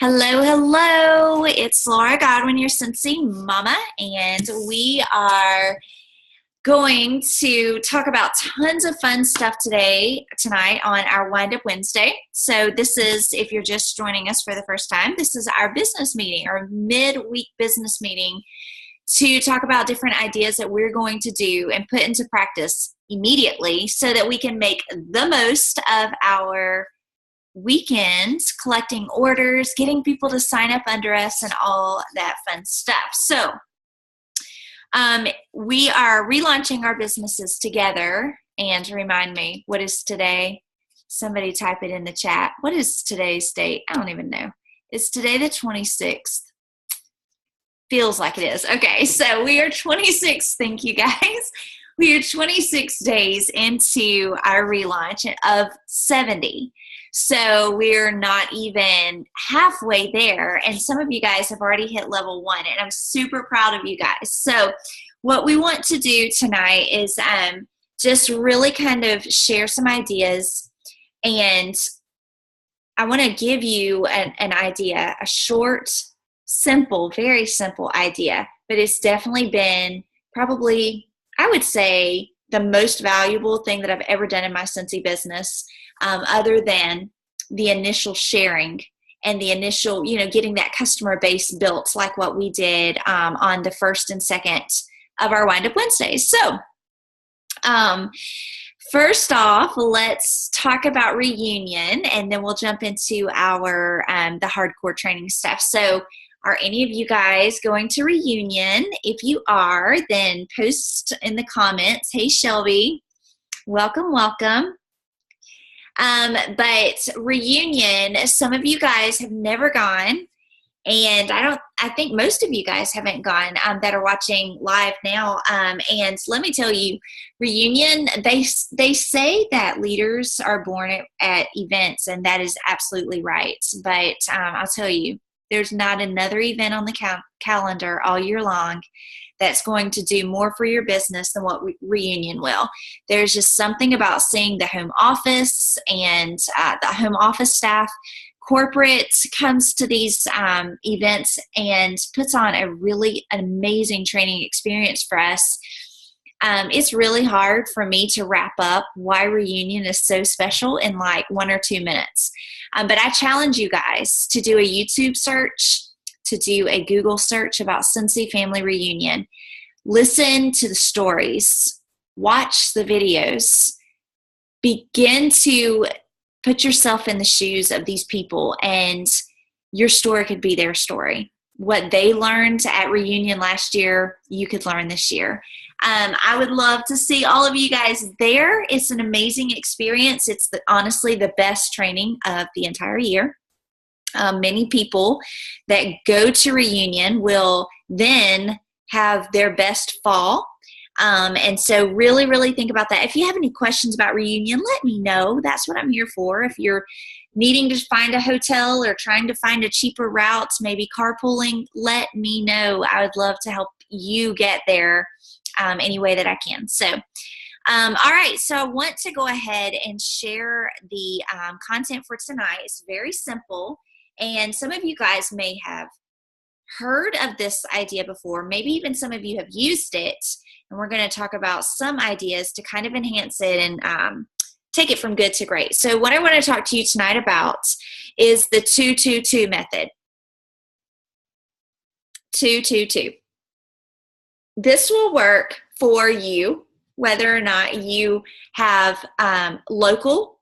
Hello, hello. It's Laura Godwin, your Cincy Mama, and we are going to talk about tons of fun stuff tonight on our Wind Up Wednesday. So this is, if you're just joining us for the first time, this is our business meeting, our midweek business meeting to talk about different ideas that we're going to do and put into practice immediately so that we can make the most of our weekends, collecting orders, getting people to sign up under us, and all that fun stuff. So we are relaunching our businesses together. And remind me, what is today? Somebody type it in the chat. What is today's date? I don't even know. Is today the 26th? Feels like it is. Okay, so we are 26. Thank you, guys. We are 26 days into our relaunch of 70. So we're not even halfway there. And some of you guys have already hit level 1. And I'm super proud of you guys. So what we want to do tonight is just really kind of share some ideas. And I want to give you an idea, a short, simple, very simple idea. But it's definitely been probably, I would say, the most valuable thing that I've ever done in my Cincy business, other than the initial sharing and the initial, getting that customer base built like what we did on the first and second of our Wind Up Wednesdays. So first off, let's talk about reunion, and then we'll jump into our the hardcore training stuff. So are any of you guys going to reunion? If you are, then post in the comments, hey Shelby, welcome, welcome. But reunion, some of you guys have never gone, and I think most of you guys haven't gone that are watching live now. And let me tell you, reunion, they say that leaders are born at events, and that is absolutely right. But I'll tell you, there's not another event on the calendar all year long that's going to do more for your business than what reunion will. There's just something about seeing the home office and the home office staff. Corporate comes to these events and puts on a really amazing training experience for us. It's really hard for me to wrap up why reunion is so special in like 1 or 2 minutes. But I challenge you guys to do a YouTube search, to do a Google search about Cincy Family Reunion. Listen to the stories. Watch the videos. Begin to put yourself in the shoes of these people, and your story could be their story. What they learned at reunion last year, you could learn this year. I would love to see all of you guys there. It's an amazing experience. It's honestly the best training of the entire year. Many people that go to reunion will then have their best fall. And so really, really think about that. If you have any questions about reunion, let me know. That's what I'm here for. If you're needing to find a hotel or trying to find a cheaper route, maybe carpooling, let me know. I would love to help you get there any way that I can. So, all right. So I want to go ahead and share the content for tonight. It's very simple. And some of you guys may have heard of this idea before. Maybe even some of you have used it. And we're going to talk about some ideas to kind of enhance it and take it from good to great. So what I want to talk to you tonight about is the 2-2-2 method. 2-2-2. This will work for you, whether or not you have local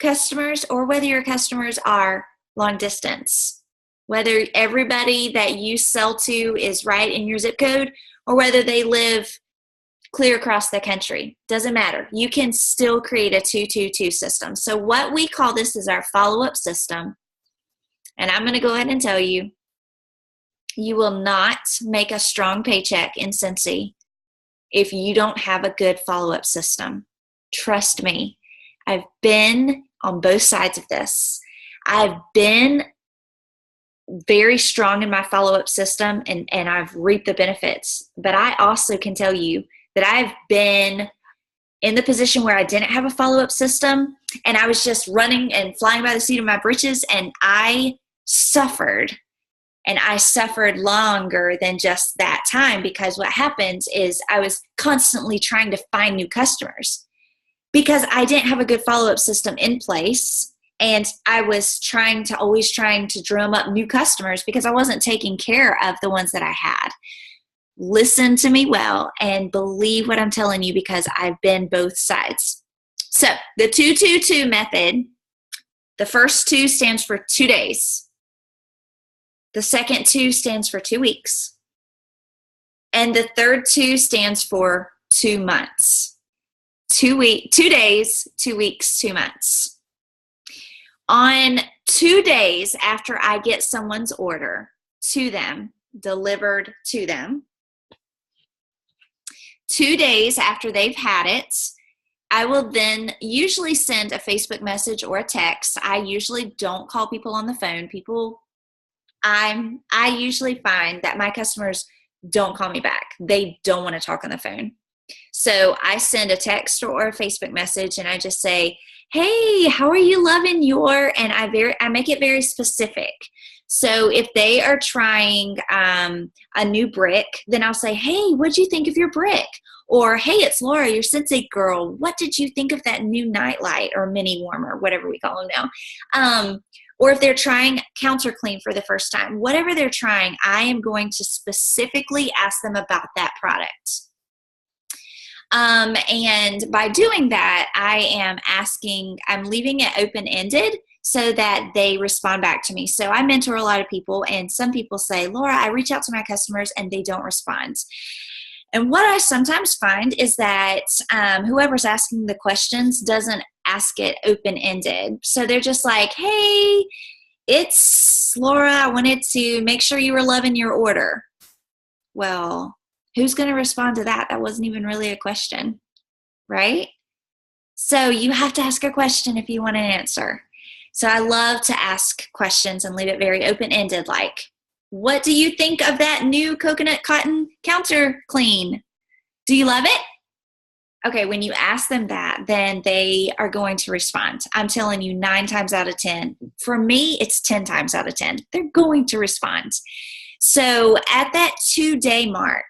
customers or whether your customers are long distance, whether everybody that you sell to is right in your zip code or whether they live clear across the country. Doesn't matter. You can still create a 2-2-2 system. So what we call this is our follow-up system. And I'm going to go ahead and tell you, you will not make a strong paycheck in Cincy if you don't have a good follow-up system. Trust me. I've been on both sides of this. I've been very strong in my follow-up system and I've reaped the benefits. But I also can tell you that I've been in the position where I didn't have a follow-up system and I was just running and flying by the seat of my britches, and I suffered. And I suffered longer than just that time, because what happened is I was constantly trying to find new customers because I didn't have a good follow-up system in place. And I was always trying to drum up new customers because I wasn't taking care of the ones that I had. Listen to me well and believe what I'm telling you, because I've been both sides. So the 2-2-2 method, the first 2 stands for 2 days. The second 2 stands for 2 weeks. And the third 2 stands for 2 months. 2 days, 2 weeks, 2 months. On 2 days after I get someone's order to them, delivered to them, 2 days after they've had it, I will then usually send a Facebook message or a text. I usually don't call people on the phone. I usually find that my customers don't call me back. They don't want to talk on the phone. So I send a text or a Facebook message and I just say, hey, how are you loving your, and I make it very specific. So if they are trying a new brick, then I'll say, hey, what'd you think of your brick? Or, hey, it's Laura, your Sensei girl. What did you think of that new nightlight or mini warmer, whatever we call them now? Or if they're trying counter clean for the first time, whatever they're trying, I am going to specifically ask them about that product. And by doing that, I'm leaving it open-ended so that they respond back to me. So I mentor a lot of people, and some people say, Laura, I reach out to my customers and they don't respond. And what I sometimes find is that whoever's asking the questions doesn't ask it open-ended. So they're just like, hey, it's Laura. I wanted to make sure you were loving your order. Well, who's going to respond to that? That wasn't even really a question, right? So you have to ask a question if you want an answer. So I love to ask questions and leave it very open-ended, like, what do you think of that new coconut cotton counter clean? Do you love it? Okay, when you ask them that, then they are going to respond. I'm telling you, 9 times out of 10. For me, it's 10 times out of 10. They're going to respond. So at that 2-day mark,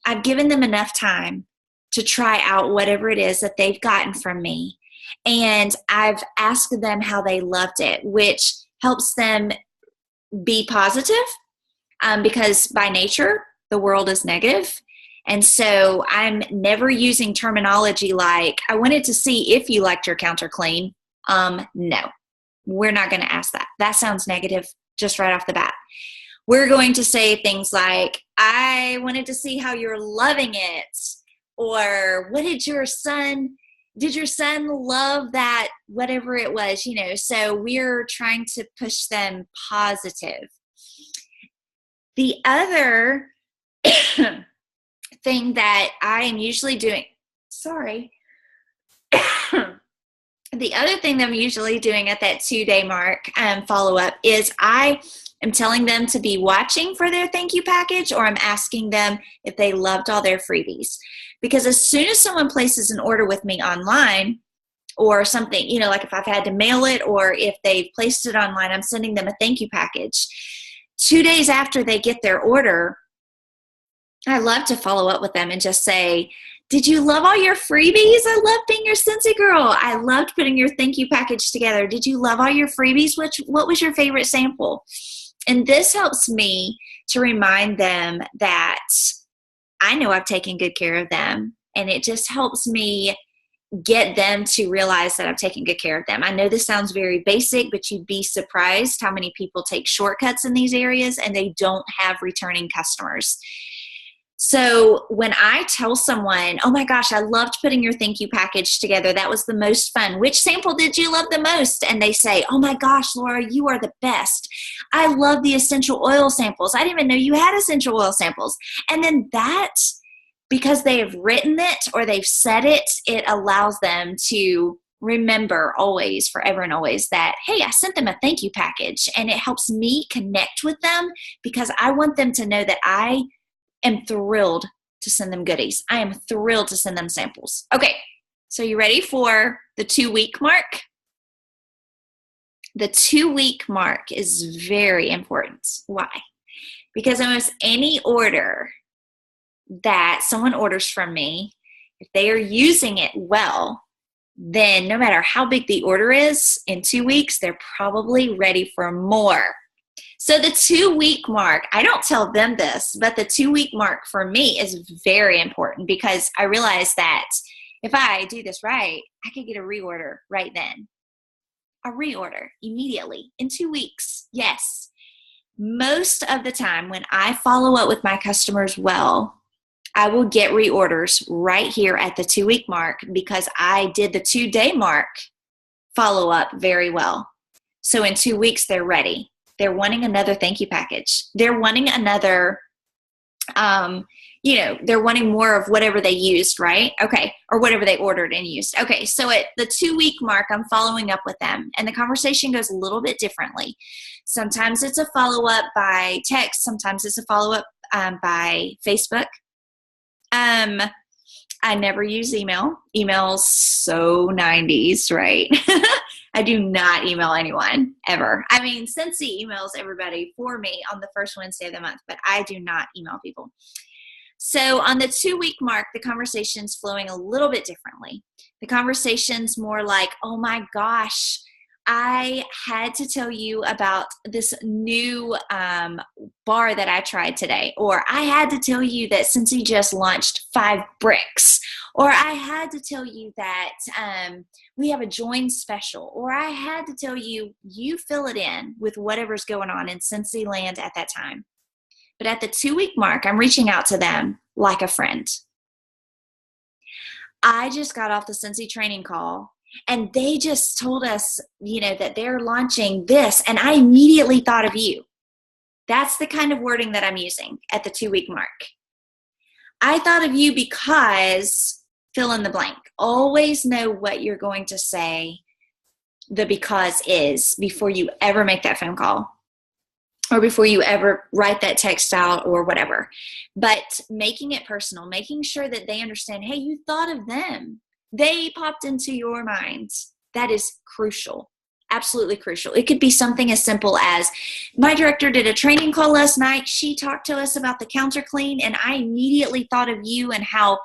I've given them enough time to try out whatever it is that they've gotten from me. And I've asked them how they loved it, which helps them be positive. Because by nature, the world is negative. And so I'm never using terminology like, I wanted to see if you liked your counter clean. No, we're not going to ask that. That sounds negative just right off the bat. We're going to say things like, I wanted to see how you're loving it. Or did your son love that, whatever it was, so we're trying to push them positive. The other thing that I am usually doing, the other thing that I'm usually doing at that 2-day mark follow-up is I am telling them to be watching for their thank you package, or I'm asking them if they loved all their freebies. Because as soon as someone places an order with me online or something, like if I've had to mail it or if they've placed it online, I'm sending them a thank you package. 2 days after they get their order, I love to follow up with them and just say, did you love all your freebies? I loved being your Sensei girl. I loved putting your thank you package together. Did you love all your freebies? What was your favorite sample? And this helps me to remind them that I know I've taken good care of them. And it just helps me get them to realize that I've taken good care of them. I know this sounds very basic, but you'd be surprised how many people take shortcuts in these areas and they don't have returning customers. So when I tell someone, oh my gosh, I loved putting your thank you package together. That was the most fun. Which sample did you love the most? And they say, oh my gosh, Laura, you are the best. I love the essential oil samples. I didn't even know you had essential oil samples. And then that, because they have written it or they've said it, it allows them to remember always, forever and always, that, hey, I sent them a thank you package. And it helps me connect with them because I want them to know that I am thrilled to send them goodies. I am thrilled to send them samples. Okay, so you ready for the 2-week mark? The 2-week mark is very important. Why? Because almost any order that someone orders from me, if they are using it well, then no matter how big the order is, in 2 weeks, they're probably ready for more. So the 2-week mark, I don't tell them this, but the 2-week mark for me is very important because I realize that if I do this right, I could get a reorder right then. A reorder immediately in 2 weeks. Yes. Most of the time when I follow up with my customers well, I will get reorders right here at the 2-week mark because I did the 2-day mark follow up very well. So in 2 weeks, they're ready. They're wanting another thank you package. They're wanting another, they're wanting more of whatever they used, right? Okay. Or whatever they ordered and used. Okay. So at the 2-week mark, I'm following up with them and the conversation goes a little bit differently. Sometimes it's a follow-up by text. Sometimes it's a follow-up by Facebook. I never use email. Email's so 90s, right? I do not email anyone ever. I mean, Cincy emails everybody for me on the first Wednesday of the month, but I do not email people. So on the 2-week mark, the conversation's flowing a little bit differently. The conversation's more like, oh my gosh, I had to tell you about this new bar that I tried today. Or I had to tell you that Cincy just launched 5 bricks. Or I had to tell you that we have a join special. Or I had to tell you, you fill it in with whatever's going on in Cincy land at that time. But at the 2-week mark, I'm reaching out to them like a friend. I just got off the Cincy training call. And they just told us, that they're launching this. And I immediately thought of you. That's the kind of wording that I'm using at the 2-week mark. I thought of you because fill in the blank. Always know what you're going to say the because is before you ever make that phone call or before you ever write that text out or whatever. But making it personal, making sure that they understand, hey, you thought of them. They popped into your mind. That is crucial. Absolutely crucial. It could be something as simple as my director did a training call last night. She talked to us about the counter clean and I immediately thought of you and how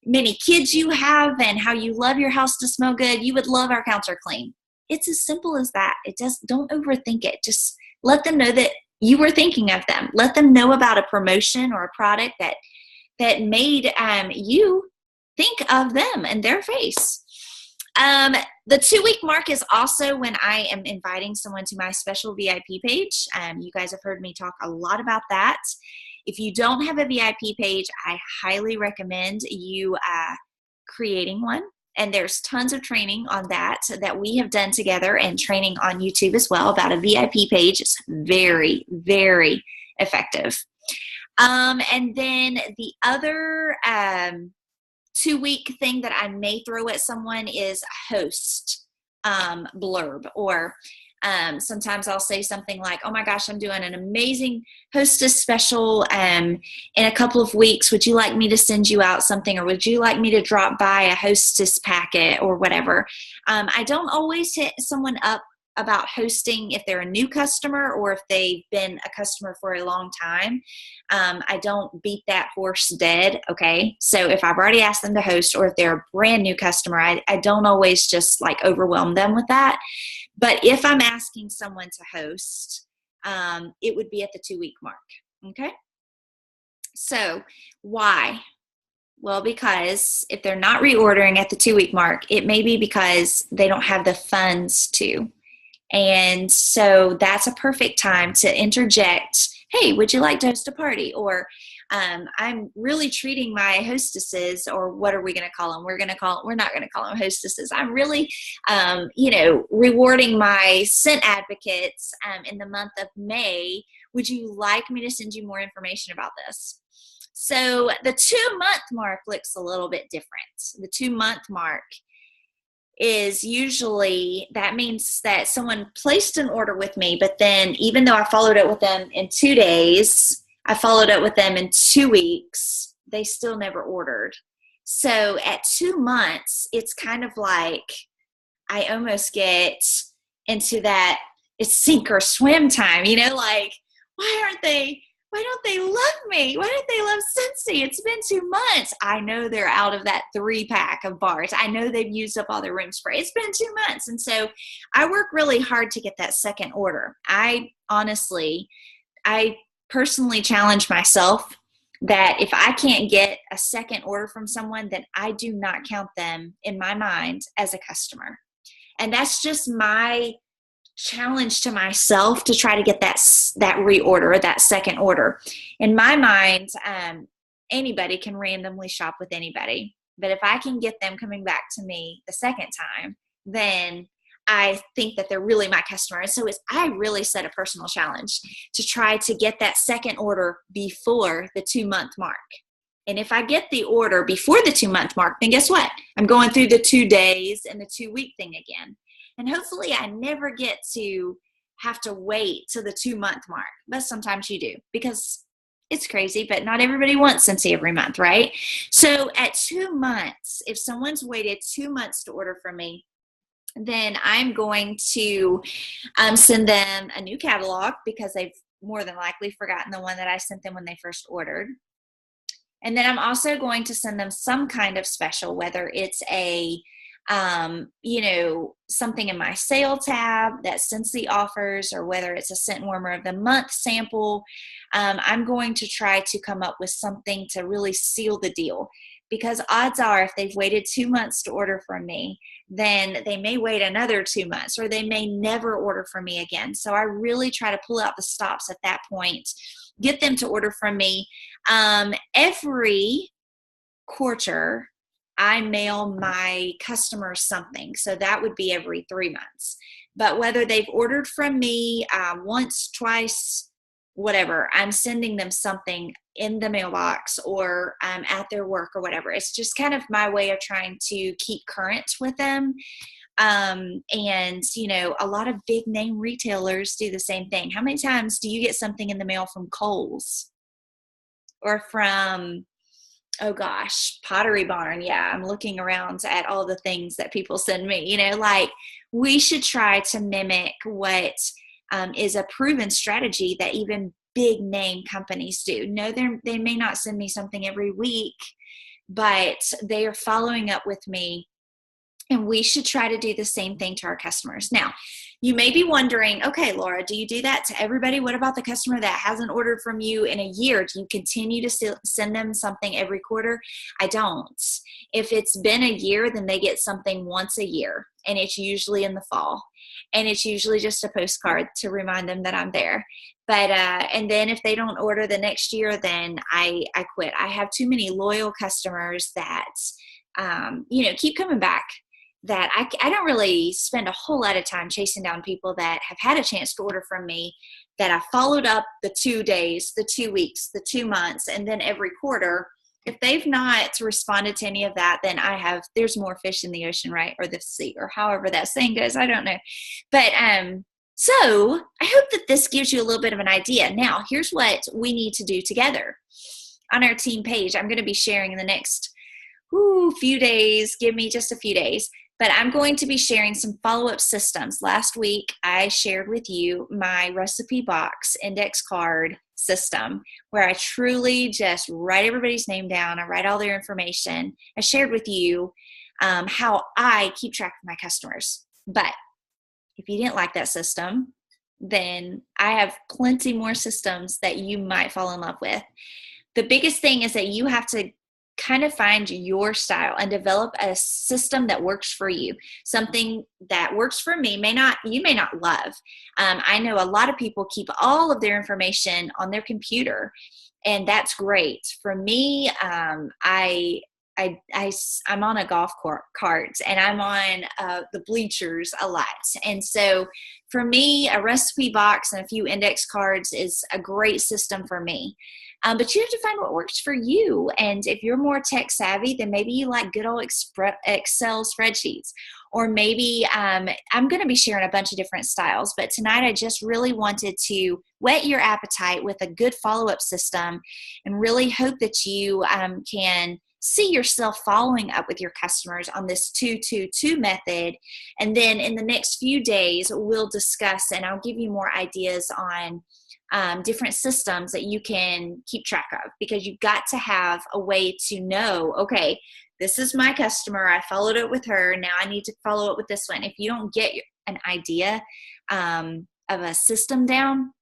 many kids you have and how you love your house to smell good. You would love our counter clean. It's as simple as that. Don't overthink it. Just let them know that you were thinking of them. Let them know about a promotion or a product that made you think of them and their face. The 2-week mark is also when I am inviting someone to my special VIP page. You guys have heard me talk a lot about that. If you don't have a VIP page, I highly recommend you creating one. And there's tons of training on that we have done together and training on YouTube as well about a VIP page. It's very, very effective. And then the other 2-week thing that I may throw at someone is a host blurb, or sometimes I'll say something like, oh my gosh, I'm doing an amazing hostess special in a couple of weeks. Would you like me to send you out something, or would you like me to drop by a hostess packet or whatever? I don't always hit someone up about hosting if they're a new customer or if they've been a customer for a long time. I don't beat that horse dead, okay? So if I've already asked them to host, or if they're a brand new customer, I don't always just like overwhelm them with that. But if I'm asking someone to host, it would be at the 2-week mark, okay? So why? Well, because if they're not reordering at the 2-week mark, it may be because they don't have the funds to. And so that's a perfect time to interject, hey, would you like to host a party? Or I'm really treating my hostesses, or what are we going to call them? We're not going to call them hostesses. I'm really, rewarding my scent advocates in the month of May. Would you like me to send you more information about this? So the 2-month mark looks a little bit different. The 2-month mark is usually, that means that someone placed an order with me, but then even though I followed up with them in 2 days, I followed up with them in 2 weeks, they still never ordered. So at 2 months, it's kind of like I almost get into that it's sink or swim time, like, why don't they love me? Why don't they love Scentsy? It's been 2 months. I know they're out of that 3-pack of bars. I know they've used up all their room spray. It's been 2 months. And so I work really hard to get that second order. I personally challenge myself that if I can't get a second order from someone, then I do not count them in my mind as a customer. And that's just my challenge to myself to try to get that reorder, that second order. In my mind, anybody can randomly shop with anybody. But if I can get them coming back to me the second time, then I think that they're really my customer. And so I really set a personal challenge to try to get that second order before the 2-month mark. And if I get the order before the 2-month mark, then guess what? I'm going through the 2 days and the 2-week thing again. And hopefully I never get to have to wait till the 2-month mark. But sometimes you do, because it's crazy, but not everybody wants Scentsy every month, right? So at 2 months, if someone's waited 2 months to order from me, then I'm going to send them a new catalog, because they've more than likely forgotten the one that I sent them when they first ordered. And then I'm also going to send them some kind of special, whether it's a something in my sale tab that Scentsy offers, or whether it's a scent warmer of the month sample. I'm going to try to come up with something to really seal the deal, because odds are if they've waited 2 months to order from me, then they may wait another 2 months, or they may never order from me again. So I really try to pull out the stops at that point, get them to order from me. Every quarter, I mail my customers something. So that would be every 3 months. But whether they've ordered from me once, twice, whatever, I'm sending them something in the mailbox, or at their work, or whatever. It's just kind of my way of trying to keep current with them. And, a lot of big name retailers do the same thing. How many times do you get something in the mail from Kohl's or from, oh gosh, Pottery Barn? Yeah, I'm looking around at all the things that people send me. We should try to mimic what is a proven strategy that even big name companies do. No, they may not send me something every week, but they are following up with me. And we should try to do the same thing to our customers. Now, you may be wondering, okay, Laura, do you do that to everybody? What about the customer that hasn't ordered from you in a year? Do you continue to send them something every quarter? I don't. If it's been a year, then they get something once a year, and it's usually in the fall. And it's usually just a postcard to remind them that I'm there. But, and then if they don't order the next year, then I quit. I have too many loyal customers that, keep coming back, that I don't really spend a whole lot of time chasing down people that have had a chance to order from me, that I followed up the 2 days, the 2 weeks, the 2 months, and then every quarter. If they've not responded to any of that, then there's more fish in the ocean, right? Or the sea, or however that saying goes. I don't know. But, so I hope that this gives you a little bit of an idea. Now, here's what we need to do together. On our team page, I'm going to be sharing in the next few days. Give me just a few days. But I'm going to be sharing some follow-up systems. Last week, I shared with you my recipe box index card system, where I truly just write everybody's name down. I write all their information. I shared with you how I keep track of my customers. But if you didn't like that system, then I have plenty more systems that you might fall in love with. The biggest thing is that you have to kind of find your style and develop a system that works for you. Something that works for me you may not love. I know a lot of people keep all of their information on their computer, and that's great. For me, I'm on a golf cart, and I'm on the bleachers a lot. And so for me, a recipe box and a few index cards is a great system for me. But you have to find what works for you. And if you're more tech savvy, then maybe you like good old Excel spreadsheets. Or maybe I'm going to be sharing a bunch of different styles. But tonight I just really wanted to whet your appetite with a good follow-up system, and really hope that you can see yourself following up with your customers on this 222 method. And then in the next few days, we'll discuss and I'll give you more ideas on different systems that you can keep track of, because you've got to have a way to know, okay, this is my customer. I followed it with her. Now I need to follow it with this one. If you don't get an idea of a system down,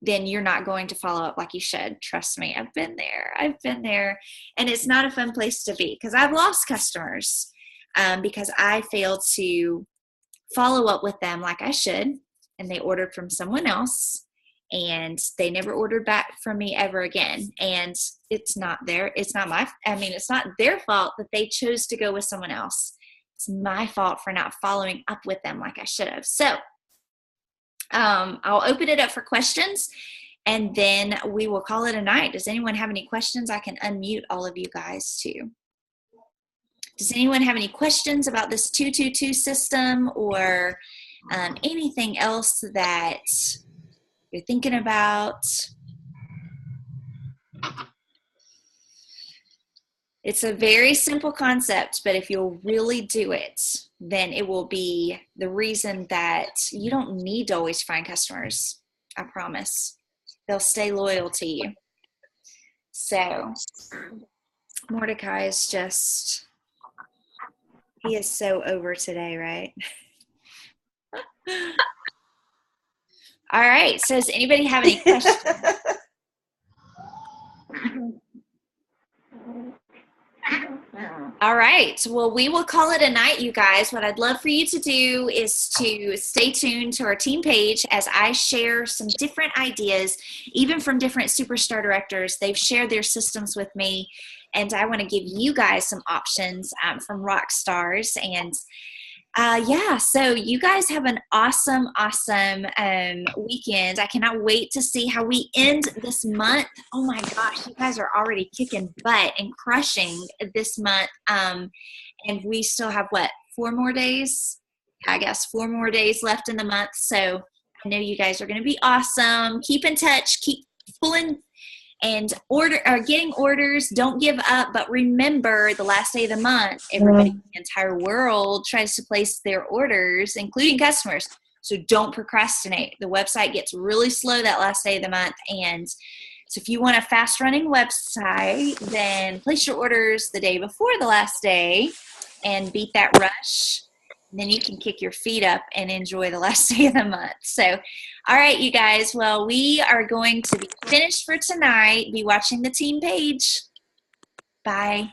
then you're not going to follow up like you should. Trust me, I've been there. And it's not a fun place to be, because I've lost customers because I failed to follow up with them like I should, and they ordered from someone else and they never ordered back from me ever again. And it's not their fault that they chose to go with someone else. It's my fault for not following up with them like I should have. So I'll open it up for questions, and then we will call it a night. Does anyone have any questions? I can unmute all of you guys too. Does anyone have any questions about this 222 system, or anything else that you're thinking about? It's a very simple concept, but if you'll really do it, then it will be the reason that you don't need to always find customers. I promise. They'll stay loyal to you. So Mordecai is just, he is so over today, right? All right. So does anybody have any questions? All right. Well, we will call it a night, you guys. What I'd love for you to do is to stay tuned to our team page as I share some different ideas, even from different superstar directors. They've shared their systems with me, and I want to give you guys some options from rock stars. And so you guys have an awesome weekend. I cannot wait to see how we end this month. Oh my gosh, you guys are already kicking butt and crushing this month. And we still have 4 more days? I guess 4 more days left in the month. So I know you guys are going to be awesome. Keep in touch, keep pulling and getting orders. Don't give up, but remember, the last day of the month, everybody in the entire world tries to place their orders, including customers. So don't procrastinate. The website gets really slow that last day of the month. And so if you want a fast running website, then place your orders the day before the last day and beat that rush. And then you can kick your feet up and enjoy the last day of the month. So, all right, you guys. Well, we are going to be finished for tonight. Be watching the team page. Bye.